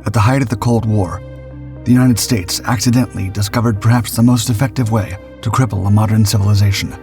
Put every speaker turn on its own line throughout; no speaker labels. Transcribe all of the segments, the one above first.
At the height of the Cold War, the United States accidentally discovered perhaps the most effective way to cripple a modern civilization: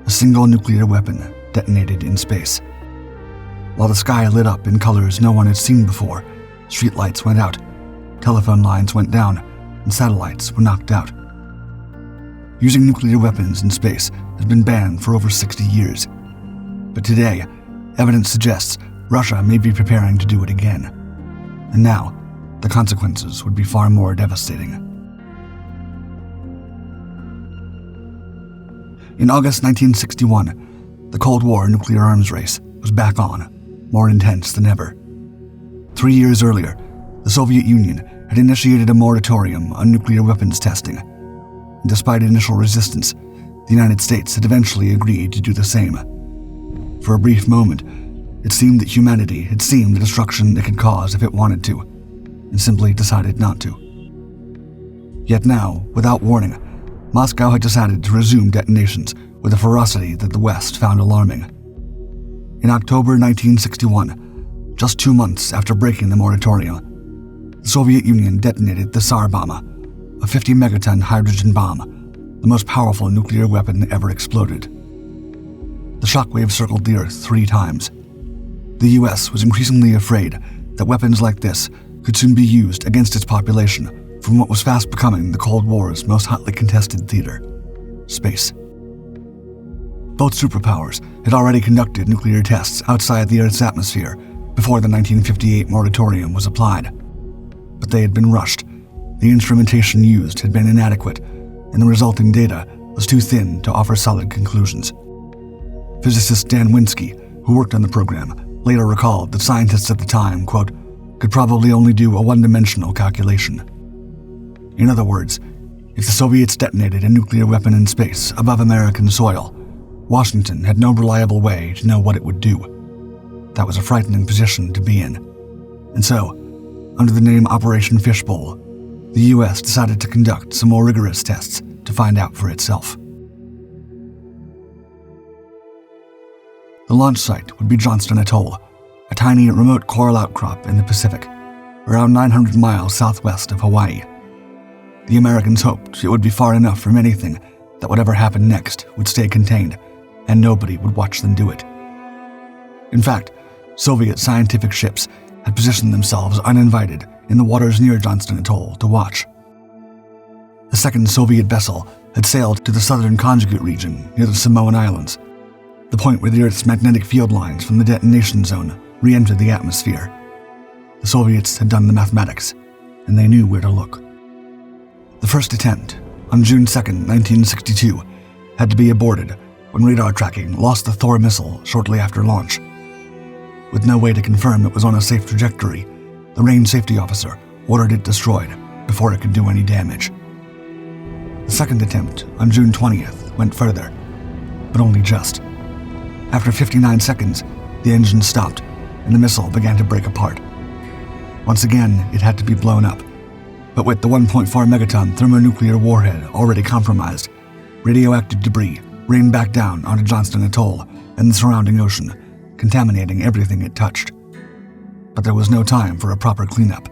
a single nuclear weapon detonated in space. While the sky lit up in colors no one had seen before, streetlights went out, telephone lines went down, and satellites were knocked out. Using nuclear weapons in space has been banned for over 60 years. But today, evidence suggests Russia may be preparing to do it again. And now, the consequences would be far more devastating. In August 1961, the Cold War nuclear arms race was back on, more intense than ever. 3 years earlier, the Soviet Union had initiated a moratorium on nuclear weapons testing. And despite initial resistance, the United States had eventually agreed to do the same. For a brief moment, it seemed that humanity had seen the destruction it could cause if it wanted to, and simply decided not to. Yet now, without warning, Moscow had decided to resume detonations with a ferocity that the West found alarming. In October 1961, just 2 months after breaking the moratorium, the Soviet Union detonated the Tsar bomb, a 50-megaton hydrogen bomb, the most powerful nuclear weapon ever exploded. The shockwave circled the Earth 3 times. The US was increasingly afraid that weapons like this could soon be used against its population from what was fast becoming the Cold War's most hotly contested theater: space. Both superpowers had already conducted nuclear tests outside the Earth's atmosphere before the 1958 moratorium was applied. But they had been rushed, the instrumentation used had been inadequate, and the resulting data was too thin to offer solid conclusions. Physicist Dan Winsky, who worked on the program, later recalled that scientists at the time, quote, could probably only do a one-dimensional calculation. In other words, if the Soviets detonated a nuclear weapon in space above American soil, Washington had no reliable way to know what it would do. That was a frightening position to be in. And so, under the name Operation Fishbowl, the US decided to conduct some more rigorous tests to find out for itself. The launch site would be Johnston Atoll, a tiny remote coral outcrop in the Pacific, around 900 miles southwest of Hawaii. The Americans hoped it would be far enough from anything that whatever happened next would stay contained, and nobody would watch them do it. In fact, Soviet scientific ships had positioned themselves uninvited in the waters near Johnston Atoll to watch. A second Soviet vessel had sailed to the southern conjugate region near the Samoan Islands, the point where the Earth's magnetic field lines from the detonation zone re-entered the atmosphere. The Soviets had done the mathematics, and they knew where to look. The first attempt, on June 2, 1962, had to be aborted when radar tracking lost the Thor missile shortly after launch. With no way to confirm it was on a safe trajectory, the range safety officer ordered it destroyed before it could do any damage. The second attempt, on June 20th, went further, but only just. After 59 seconds, the engine stopped, and the missile began to break apart. Once again, it had to be blown up, but with the 1.4 megaton thermonuclear warhead already compromised, radioactive debris rained back down onto Johnston Atoll and the surrounding ocean, contaminating everything it touched. But there was no time for a proper cleanup.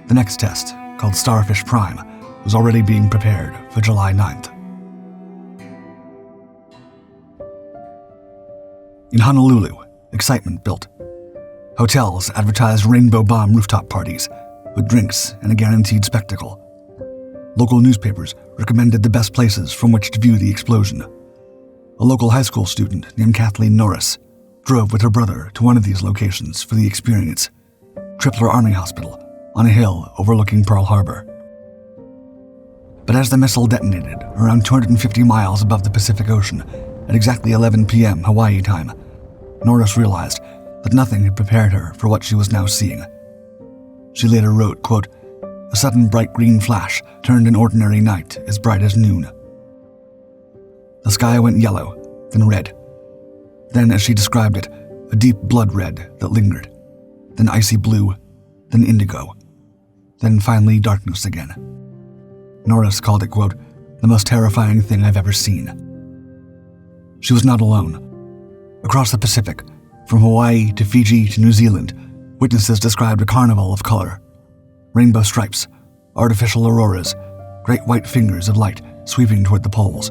The next test, called Starfish Prime, was already being prepared for July 9th. In Honolulu, excitement built. Hotels advertised rainbow bomb rooftop parties, with drinks and a guaranteed spectacle. Local newspapers recommended the best places from which to view the explosion. A local high school student named Kathleen Norris drove with her brother to one of these locations for the experience, Tripler Army Hospital, on a hill overlooking Pearl Harbor. But as the missile detonated around 250 miles above the Pacific Ocean at exactly 11 p.m. Hawaii time, Norris realized that nothing had prepared her for what she was now seeing. She later wrote, quote, "A sudden bright green flash turned an ordinary night as bright as noon." The sky went yellow, then red. Then, as she described it, a deep blood red that lingered, then icy blue, then indigo, then finally darkness again. Norris called it, quote, "the most terrifying thing I've ever seen." She was not alone. Across the Pacific, from Hawaii to Fiji to New Zealand, witnesses described a carnival of color, Rainbow stripes, artificial auroras, great white fingers of light sweeping toward the poles.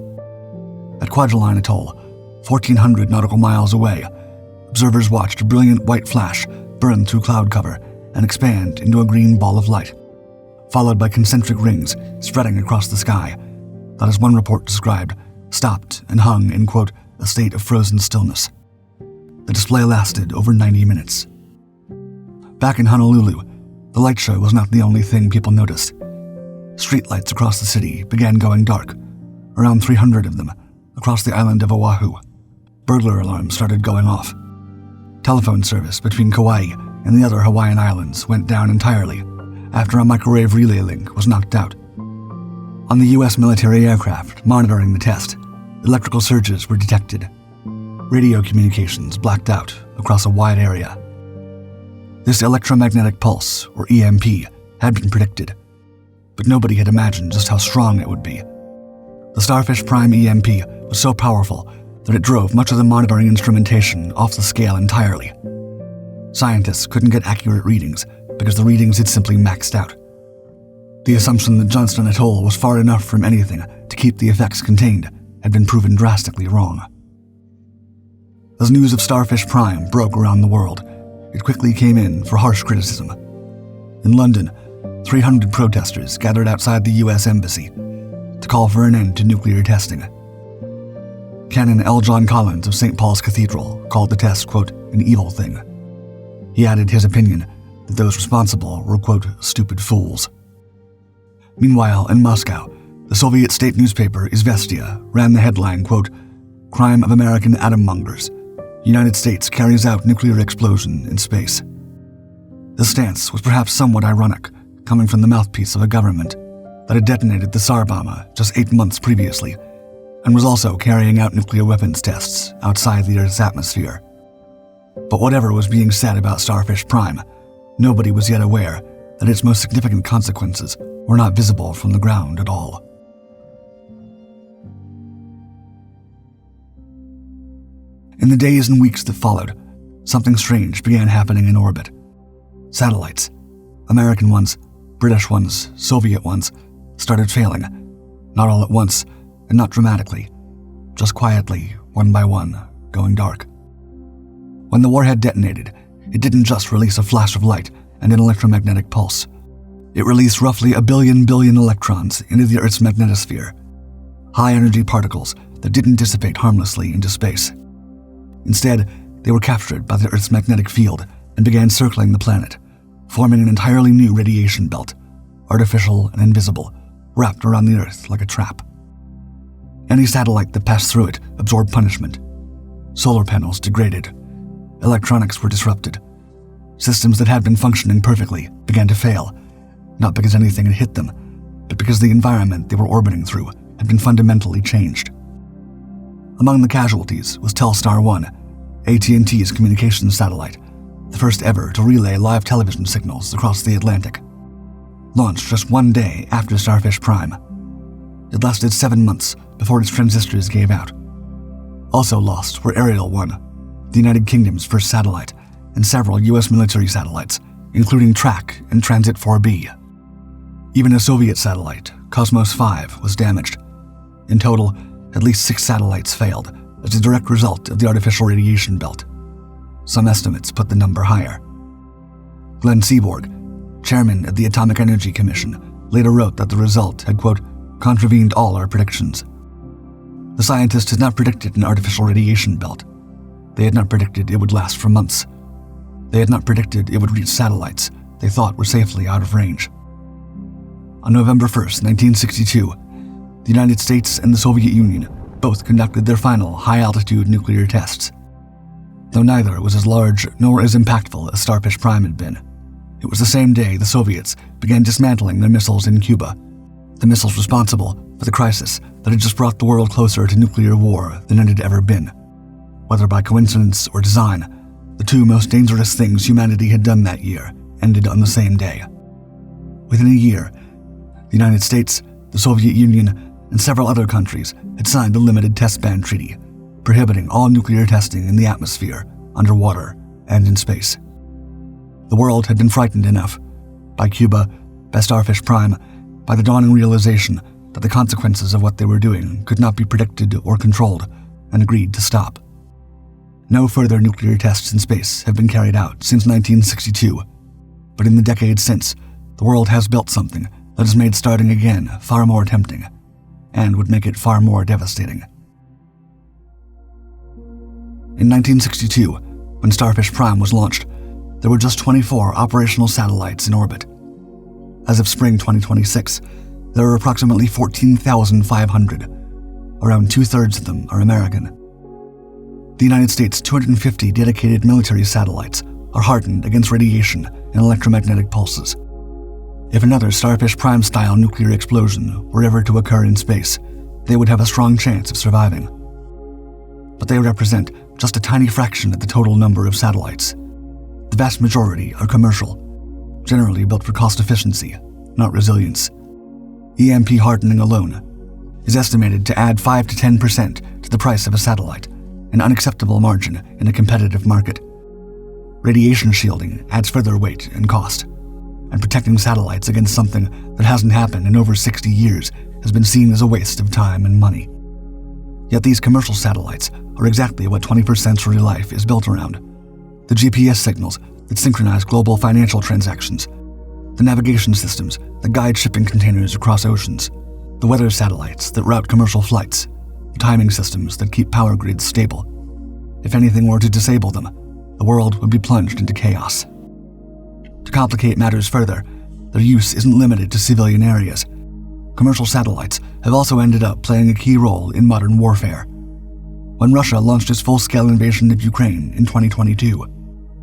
At Kwajalein Atoll, 1,400 nautical miles away, observers watched a brilliant white flash burn through cloud cover and expand into a green ball of light, followed by concentric rings spreading across the sky that, as one report described, stopped and hung in, quote, a state of frozen stillness. The display lasted over 90 minutes. Back in Honolulu, the light show was not the only thing people noticed. Streetlights across the city began going dark, around 300 of them, across the island of Oahu. Burglar alarms started going off. Telephone service between Kauai and the other Hawaiian islands went down entirely after a microwave relay link was knocked out. On the U.S. military aircraft monitoring the test, electrical surges were detected. Radio communications blacked out across a wide area. This electromagnetic pulse, or EMP, had been predicted, but nobody had imagined just how strong it would be. The Starfish Prime EMP was so powerful that it drove much of the monitoring instrumentation off the scale entirely. Scientists couldn't get accurate readings because the readings had simply maxed out. The assumption that Johnston Atoll was far enough from anything to keep the effects contained had been proven drastically wrong. As news of Starfish Prime broke around the world, it quickly came in for harsh criticism. In London, 300 protesters gathered outside the U.S. Embassy to call for an end to nuclear testing. Canon L. John Collins of St. Paul's Cathedral called the test, quote, an evil thing. He added his opinion that those responsible were, quote, stupid fools. Meanwhile, in Moscow, the Soviet state newspaper Izvestia ran the headline, quote, Crime of American Atom Mongers. United States carries out nuclear explosion in space. This stance was perhaps somewhat ironic, coming from the mouthpiece of a government that had detonated the Tsar bomb just 8 months previously, and was also carrying out nuclear weapons tests outside the Earth's atmosphere. But whatever was being said about Starfish Prime, nobody was yet aware that its most significant consequences were not visible from the ground at all. In the days and weeks that followed, something strange began happening in orbit. Satellites, American ones, British ones, Soviet ones, started failing, not all at once and not dramatically, just quietly, one by one, going dark. When the warhead detonated, it didn't just release a flash of light and an electromagnetic pulse. It released roughly a billion electrons into the Earth's magnetosphere, high-energy particles that didn't dissipate harmlessly into space. Instead, they were captured by the Earth's magnetic field and began circling the planet, forming an entirely new radiation belt, artificial and invisible, wrapped around the Earth like a trap. Any satellite that passed through it absorbed punishment. Solar panels degraded. Electronics were disrupted. Systems that had been functioning perfectly began to fail, not because anything had hit them, but because the environment they were orbiting through had been fundamentally changed. Among the casualties was Telstar 1, AT&T's communications satellite, the first ever to relay live television signals across the Atlantic. Launched just 1 day after Starfish Prime. It lasted 7 months before its transistors gave out. Also lost were Ariel 1, the United Kingdom's first satellite, and several U.S. military satellites, including Track and Transit 4B. Even a Soviet satellite, Cosmos 5, was damaged. In total, at least 6 satellites failed as a direct result of the artificial radiation belt. Some estimates put the number higher. Glenn Seaborg, chairman of the Atomic Energy Commission, later wrote that the result had, quote, contravened all our predictions. The scientists had not predicted an artificial radiation belt. They had not predicted it would last for months. They had not predicted it would reach satellites they thought were safely out of range. On November 1st, 1962, the United States and the Soviet Union both conducted their final high-altitude nuclear tests. Though neither was as large nor as impactful as Starfish Prime had been, it was the same day the Soviets began dismantling their missiles in Cuba, the missiles responsible for the crisis that had just brought the world closer to nuclear war than it had ever been. Whether by coincidence or design, the two most dangerous things humanity had done that year ended on the same day. Within a year, the United States, the Soviet Union, and several other countries had signed the Limited Test Ban Treaty, prohibiting all nuclear testing in the atmosphere, underwater, and in space. The world had been frightened enough by Cuba, by Starfish Prime by the dawning realization that the consequences of what they were doing could not be predicted or controlled, and agreed to stop. No further nuclear tests in space have been carried out since 1962, but in the decades since, the world has built something that has made starting again far more tempting, and would make it far more devastating. In 1962, when Starfish Prime was launched, there were just 24 operational satellites in orbit. As of spring 2026, there are approximately 14,500. Around two-thirds of them are American. The United States' 250 dedicated military satellites are hardened against radiation and electromagnetic pulses. If another Starfish Prime-style nuclear explosion were ever to occur in space, they would have a strong chance of surviving. But they represent just a tiny fraction of the total number of satellites. The vast majority are commercial, generally built for cost efficiency, not resilience. EMP hardening alone is estimated to add 5 to 10% to the price of a satellite, an unacceptable margin in a competitive market. Radiation shielding adds further weight and cost, and protecting satellites against something that hasn't happened in over 60 years has been seen as a waste of time and money. Yet these commercial satellites are exactly what 21st century life is built around. The GPS signals that synchronize global financial transactions, the navigation systems that guide shipping containers across oceans, the weather satellites that route commercial flights, the timing systems that keep power grids stable. If anything were to disable them, the world would be plunged into chaos. To complicate matters further, their use isn't limited to civilian areas. Commercial satellites have also ended up playing a key role in modern warfare. When Russia launched its full-scale invasion of Ukraine in 2022,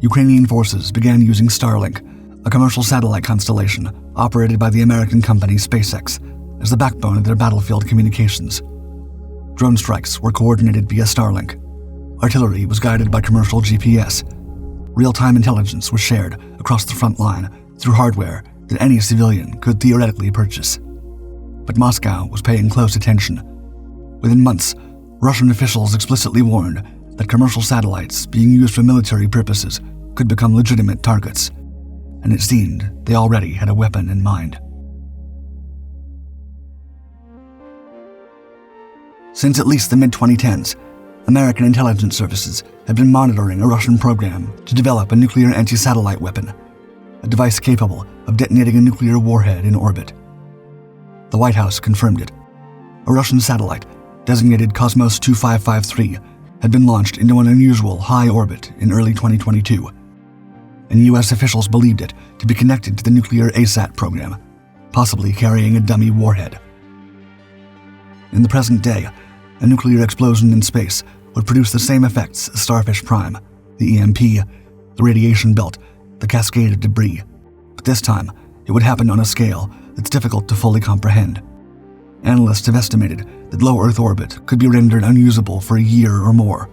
Ukrainian forces began using Starlink, a commercial satellite constellation operated by the American company SpaceX, as the backbone of their battlefield communications. Drone strikes were coordinated via Starlink. Artillery was guided by commercial GPS. Real-time intelligence was shared across the front line through hardware that any civilian could theoretically purchase. But Moscow was paying close attention. Within months, Russian officials explicitly warned that commercial satellites being used for military purposes could become legitimate targets, and it seemed they already had a weapon in mind. Since at least the mid-2010s, American intelligence services have been monitoring a Russian program to develop a nuclear anti-satellite weapon, a device capable of detonating a nuclear warhead in orbit. The White House confirmed it. A Russian satellite, designated Cosmos 2553, had been launched into an unusual high orbit in early 2022, and U.S. officials believed it to be connected to the nuclear ASAT program, possibly carrying a dummy warhead. In the present day, a nuclear explosion in space would produce the same effects as Starfish Prime, the EMP, the radiation belt, the cascade of debris, but this time it would happen on a scale that's difficult to fully comprehend. Analysts have estimated that low Earth orbit could be rendered unusable for a year or more,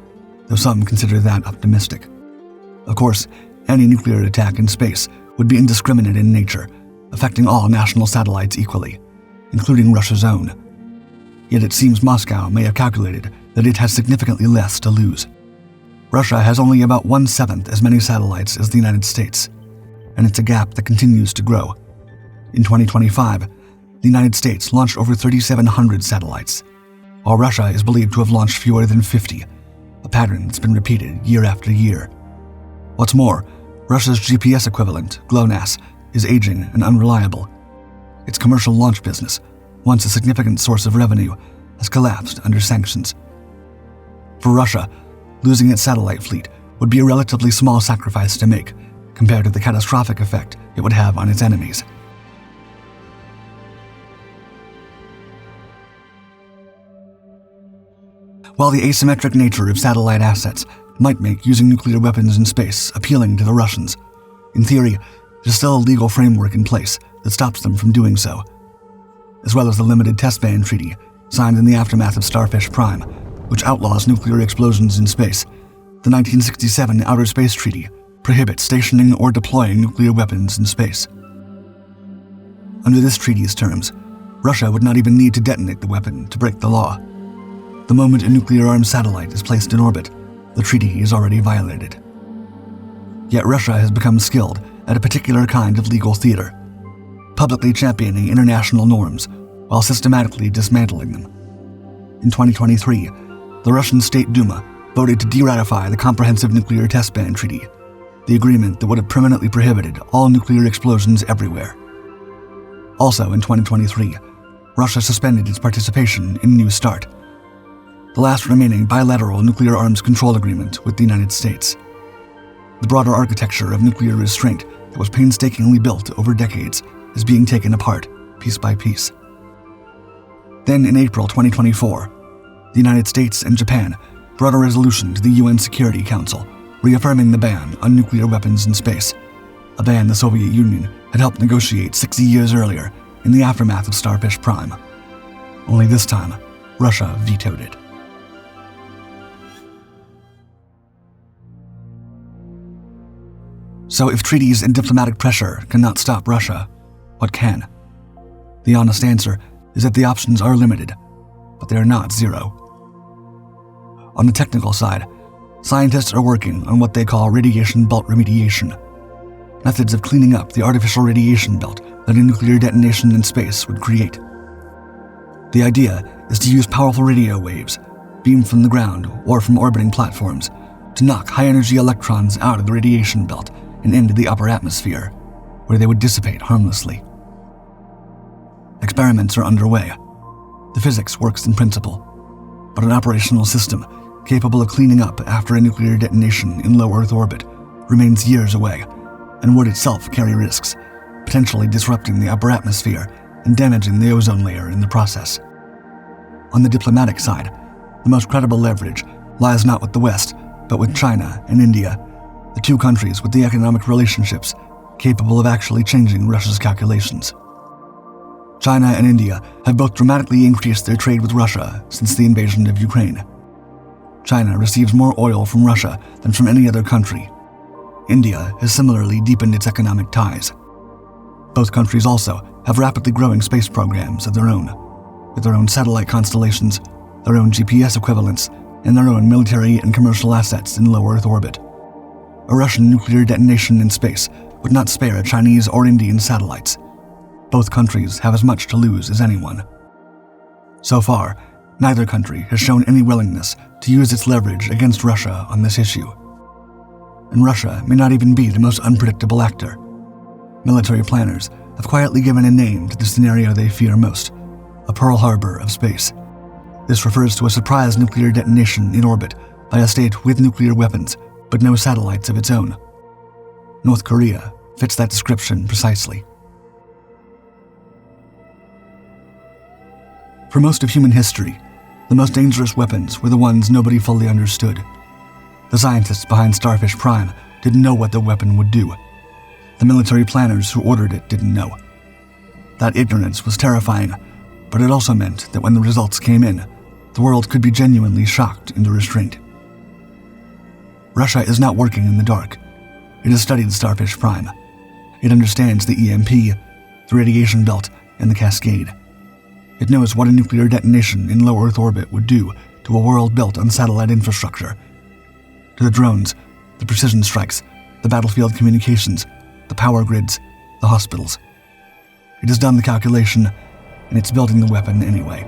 though some consider that optimistic. Of course, any nuclear attack in space would be indiscriminate in nature, affecting all national satellites equally, including Russia's own. Yet it seems Moscow may have calculated that it has significantly less to lose. Russia has only about 1/7 as many satellites as the United States, and it's a gap that continues to grow. In 2025, the United States launched over 3,700 satellites, while Russia is believed to have launched fewer than 50, a pattern that's been repeated year after year. What's more, Russia's GPS equivalent, GLONASS, is aging and unreliable. Its commercial launch business, once a significant source of revenue, has collapsed under sanctions. For Russia, losing its satellite fleet would be a relatively small sacrifice to make compared to the catastrophic effect it would have on its enemies. While the asymmetric nature of satellite assets might make using nuclear weapons in space appealing to the Russians, in theory, there's still a legal framework in place that stops them from doing so, as well as the Limited Test Ban Treaty signed in the aftermath of Starfish Prime, which outlaws nuclear explosions in space. The 1967 Outer Space Treaty prohibits stationing or deploying nuclear weapons in space. Under this treaty's terms, Russia would not even need to detonate the weapon to break the law. The moment a nuclear-armed satellite is placed in orbit, the treaty is already violated. Yet Russia has become skilled at a particular kind of legal theater. publicly championing international norms while systematically dismantling them. In 2023, the Russian State Duma voted to de-ratify the Comprehensive Nuclear Test Ban Treaty, the agreement that would have permanently prohibited all nuclear explosions everywhere. Also in 2023, Russia suspended its participation in New START, the last remaining bilateral nuclear arms control agreement with the United States. The broader architecture of nuclear restraint that was painstakingly built over decades is being taken apart, piece by piece. Then in April 2024, the United States and Japan brought a resolution to the UN Security Council reaffirming the ban on nuclear weapons in space, a ban the Soviet Union had helped negotiate 60 years earlier in the aftermath of Starfish Prime. Only this time, Russia vetoed it. So if treaties and diplomatic pressure cannot stop Russia, what can? The honest answer is that the options are limited, but they are not zero. On the technical side, scientists are working on what they call radiation belt remediation, methods of cleaning up the artificial radiation belt that a nuclear detonation in space would create. The idea is to use powerful radio waves, beamed from the ground or from orbiting platforms, to knock high-energy electrons out of the radiation belt and into the upper atmosphere, where they would dissipate harmlessly. Experiments are underway. The physics works in principle, but an operational system capable of cleaning up after a nuclear detonation in low Earth orbit remains years away, and would itself carry risks, potentially disrupting the upper atmosphere and damaging the ozone layer in the process. On the diplomatic side, the most credible leverage lies not with the West, but with China and India, the two countries with the economic relationships capable of actually changing Russia's calculations. China and India have both dramatically increased their trade with Russia since the invasion of Ukraine. China receives more oil from Russia than from any other country. India has similarly deepened its economic ties. Both countries also have rapidly growing space programs of their own, with their own satellite constellations, their own GPS equivalents, and their own military and commercial assets in low Earth orbit. A Russian nuclear detonation in space would not spare Chinese or Indian satellites. Both countries have as much to lose as anyone. So far, neither country has shown any willingness to use its leverage against Russia on this issue. And Russia may not even be the most unpredictable actor. Military planners have quietly given a name to the scenario they fear most, a Pearl Harbor of space. This refers to a surprise nuclear detonation in orbit by a state with nuclear weapons, but no satellites of its own. North Korea fits that description precisely. For most of human history, the most dangerous weapons were the ones nobody fully understood. The scientists behind Starfish Prime didn't know what the weapon would do. The military planners who ordered it didn't know. That ignorance was terrifying, but it also meant that when the results came in, the world could be genuinely shocked into restraint. Russia is not working in the dark. It has studied Starfish Prime. It understands the EMP, the radiation belt, and the cascade. It knows what a nuclear detonation in low Earth orbit would do to a world built on satellite infrastructure. To the drones, the precision strikes, the battlefield communications, the power grids, the hospitals. It has done the calculation, and it's building the weapon anyway.